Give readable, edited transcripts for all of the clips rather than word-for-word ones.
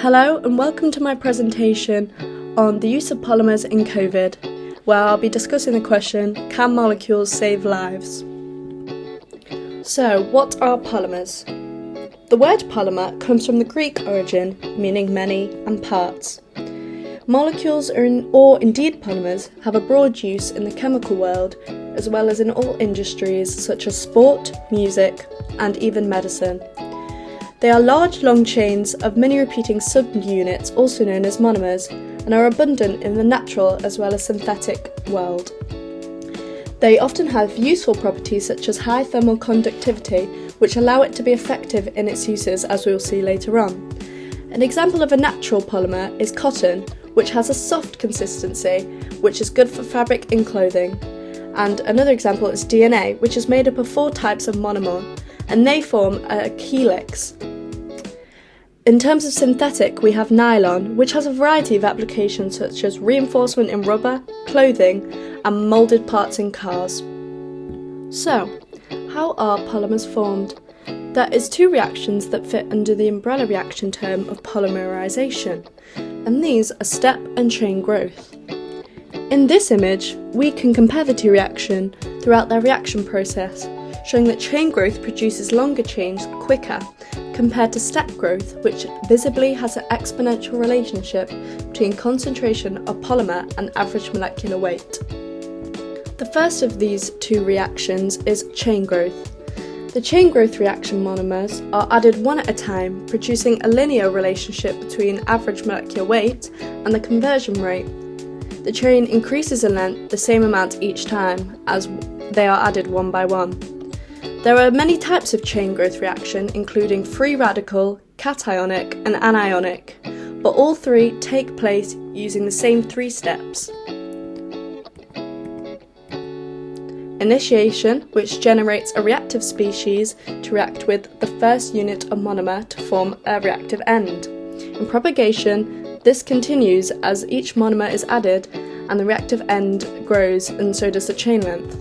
Hello and welcome to my presentation on the use of polymers in COVID, where I'll be discussing the question, can molecules save lives? So, what are polymers? The word polymer comes from the Greek origin, meaning many and parts. Molecules or indeed polymers have a broad use in the chemical world, as well as in all industries such as sport, music, and even medicine. They are large, long chains of many-repeating subunits, also known as monomers, and are abundant in the natural as well as synthetic world. They often have useful properties such as high thermal conductivity, which allow it to be effective in its uses, as we will see later on. An example of a natural polymer is cotton, which has a soft consistency, which is good for fabric in clothing. And another example is DNA, which is made up of 4 types of monomer, and they form a helix. In terms of synthetic, we have nylon, which has a variety of applications such as reinforcement in rubber, clothing, and moulded parts in cars. So, how are polymers formed? There is 2 reactions that fit under the umbrella reaction term of polymerization, and these are step and chain growth. In this image, we can compare the 2 reactions throughout their reaction process, showing that chain growth produces longer chains quicker, compared to step growth, which visibly has an exponential relationship between concentration of polymer and average molecular weight. The first of these 2 reactions is chain growth. The chain growth reaction monomers are added one at a time, producing a linear relationship between average molecular weight and the conversion rate. The chain increases in length the same amount each time as they are added one by one. There are many types of chain growth reaction, including free radical, cationic, and anionic, but all 3 take place using the same 3 steps. Initiation, which generates a reactive species to react with the first unit of monomer to form a reactive end. In propagation, this continues as each monomer is added and the reactive end grows, and so does the chain length.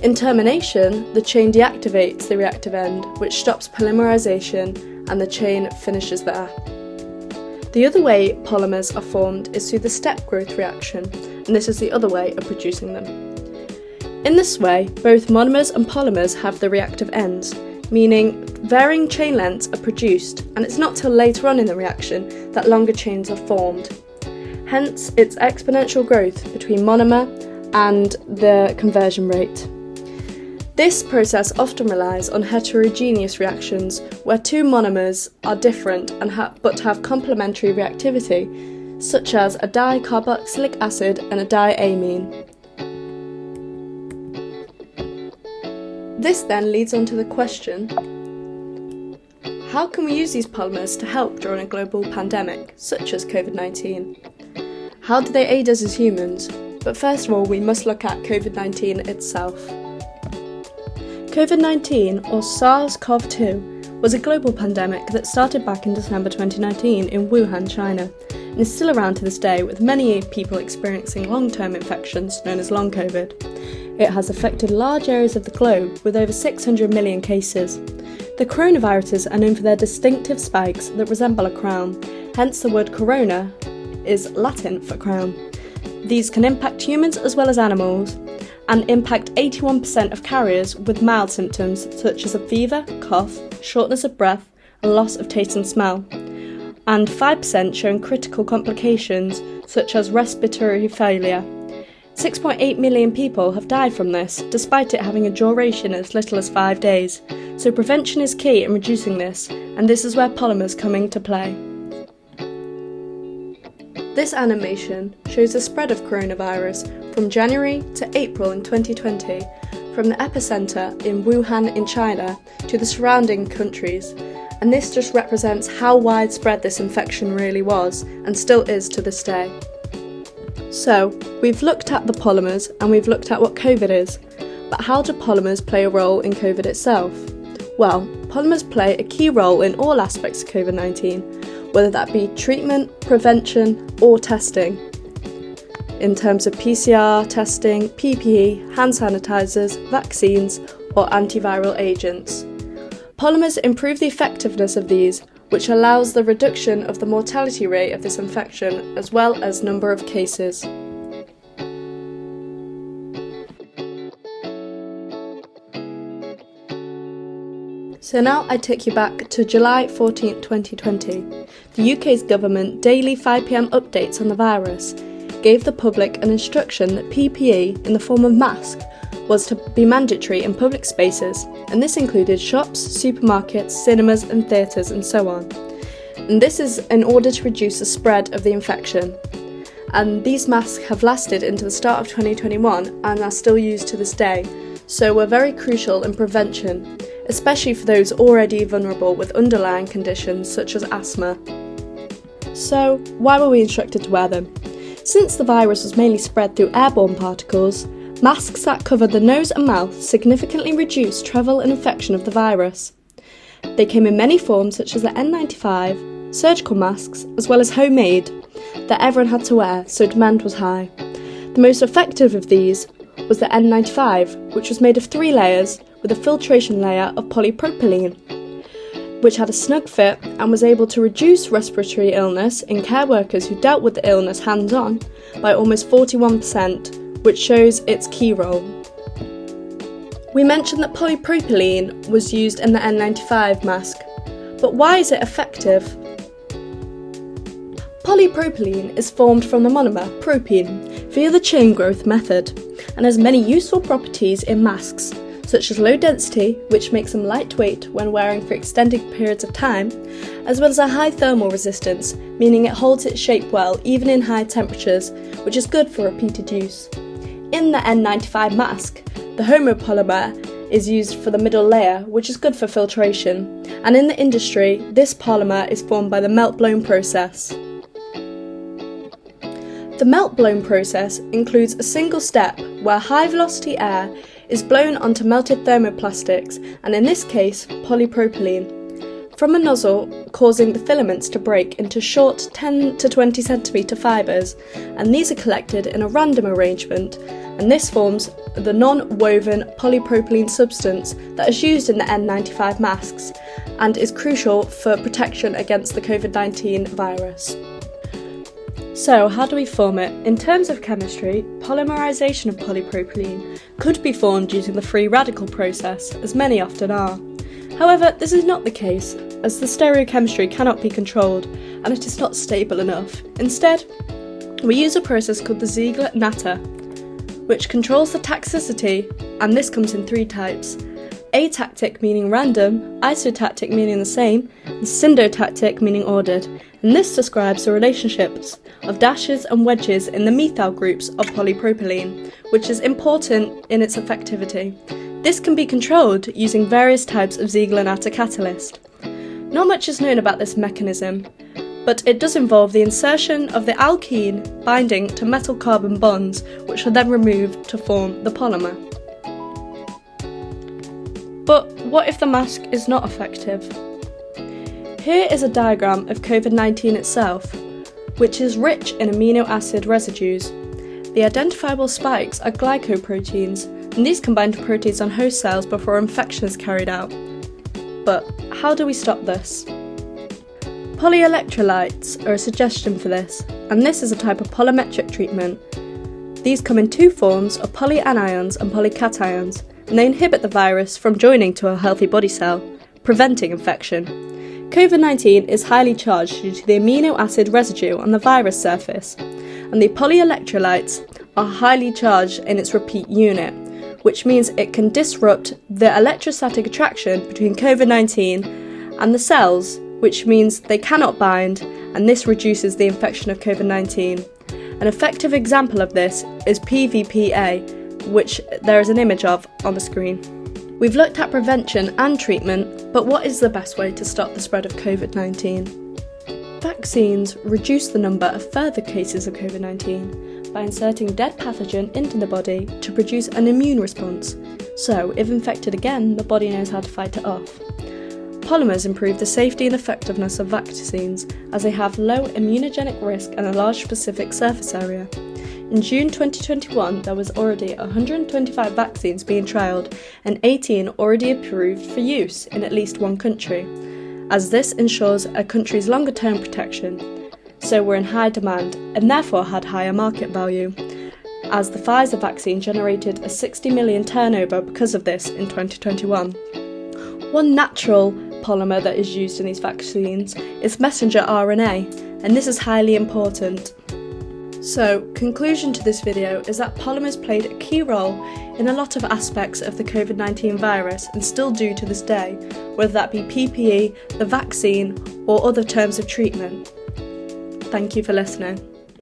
In termination, the chain deactivates the reactive end, which stops polymerization, and the chain finishes there. The other way polymers are formed is through the step growth reaction, and this is the other way of producing them. In this way, both monomers and polymers have the reactive ends, meaning varying chain lengths are produced, and it's not till later on in the reaction that longer chains are formed. Hence, it's exponential growth between monomer and the conversion rate. This process often relies on heterogeneous reactions, where 2 monomers are different but have complementary reactivity, such as a dicarboxylic acid and a diamine. This then leads on to the question, how can we use these polymers to help during a global pandemic, such as COVID-19? How do they aid us as humans? But first of all, we must look at COVID-19 itself. COVID-19, or SARS-CoV-2, was a global pandemic that started back in December 2019 in Wuhan, China, and is still around to this day, with many people experiencing long-term infections known as long COVID. It has affected large areas of the globe, with over 600 million cases. The coronaviruses are known for their distinctive spikes that resemble a crown, hence the word corona is Latin for crown. These can impact humans as well as animals, and impact 81% of carriers with mild symptoms such as a fever, cough, shortness of breath, and loss of taste and smell, and 5% showing critical complications such as respiratory failure. 6.8 million people have died from this, despite it having a duration as little as 5 days, so prevention is key in reducing this, and this is where polymers come into play. This animation shows the spread of coronavirus from January to April in 2020, from the epicenter in Wuhan in China to the surrounding countries, and this just represents how widespread this infection really was, and still is to this day. So, we've looked at the polymers and we've looked at what COVID is, but how do polymers play a role in COVID itself? Well, polymers play a key role in all aspects of COVID-19, whether that be treatment, prevention, or testing. In terms of PCR testing, PPE, hand sanitizers, vaccines, or antiviral agents. Polymers improve the effectiveness of these, which allows the reduction of the mortality rate of this infection as well as number of cases. So now I take you back to July 14, 2020. The UK's government daily 5 PM updates on the virus gave the public an instruction that PPE in the form of mask was to be mandatory in public spaces, and this included shops, supermarkets, cinemas and theatres and so on. And this is in order to reduce the spread of the infection. And these masks have lasted into the start of 2021 and are still used to this day, so were very crucial in prevention, especially for those already vulnerable with underlying conditions such as asthma. So, why were we instructed to wear them? Since the virus was mainly spread through airborne particles, masks that covered the nose and mouth significantly reduced travel and infection of the virus. They came in many forms such as the N95, surgical masks, as well as homemade, that everyone had to wear, so demand was high. The most effective of these was the N95, which was made of 3 layers with a filtration layer of polypropylene, which had a snug fit and was able to reduce respiratory illness in care workers who dealt with the illness hands-on by almost 41%, which shows its key role. We mentioned that polypropylene was used in the N95 mask, but why is it effective? Polypropylene is formed from the monomer propene via the chain growth method and has many useful properties in masks, such as low density, which makes them lightweight when wearing for extended periods of time, as well as a high thermal resistance, meaning it holds its shape well even in high temperatures, which is good for repeated use. In the N95 mask, the homopolymer is used for the middle layer, which is good for filtration, and in the industry, this polymer is formed by the melt-blown process. The melt-blown process includes a single step where high-velocity air is blown onto melted thermoplastics, and in this case, polypropylene, from a nozzle, causing the filaments to break into short 10 to 20 centimetre fibres, and these are collected in a random arrangement, and this forms the non-woven polypropylene substance that is used in the N95 masks and is crucial for protection against the COVID-19 virus. So, how do we form it? In terms of chemistry, polymerization of polypropylene could be formed using the free radical process, as many often are. However, this is not the case, as the stereochemistry cannot be controlled and it is not stable enough. Instead, we use a process called the Ziegler-Natta, which controls the toxicity, and this comes in 3 types: atactic meaning random, isotactic meaning the same, and syndotactic meaning ordered, and this describes the relationships of dashes and wedges in the methyl groups of polypropylene, which is important in its effectivity. This can be controlled using various types of Ziegler-Natta catalyst. Not much is known about this mechanism, but it does involve the insertion of the alkene binding to metal-carbon bonds, which are then removed to form the polymer. But what if the mask is not effective? Here is a diagram of COVID-19 itself, which is rich in amino acid residues. The identifiable spikes are glycoproteins, and these combine to proteins on host cells before infection is carried out. But how do we stop this? Polyelectrolytes are a suggestion for this, and this is a type of polymetric treatment. These come in 2 forms of polyanions and polycations, and they inhibit the virus from joining to a healthy body cell, preventing infection. COVID-19 is highly charged due to the amino acid residue on the virus surface, and the polyelectrolytes are highly charged in its repeat unit, which means it can disrupt the electrostatic attraction between COVID-19 and the cells, which means they cannot bind, and this reduces the infection of COVID-19. An effective example of this is PVPA, which there is an image of on the screen. We've looked at prevention and treatment, but what is the best way to stop the spread of COVID-19? Vaccines reduce the number of further cases of COVID-19 by inserting dead pathogen into the body to produce an immune response, so if infected again, the body knows how to fight it off. Polymers improve the safety and effectiveness of vaccines as they have low immunogenic risk and a large specific surface area. In June 2021, there was already 125 vaccines being trialled and 18 already approved for use in at least one country, as this ensures a country's longer-term protection. So were in high demand and therefore had higher market value, as the Pfizer vaccine generated a 60 million turnover because of this in 2021. One natural polymer that is used in these vaccines is messenger RNA, and this is highly important. So, conclusion to this video is that polymers played a key role in a lot of aspects of the COVID-19 virus and still do to this day, whether that be PPE, the vaccine, or other terms of treatment. Thank you for listening.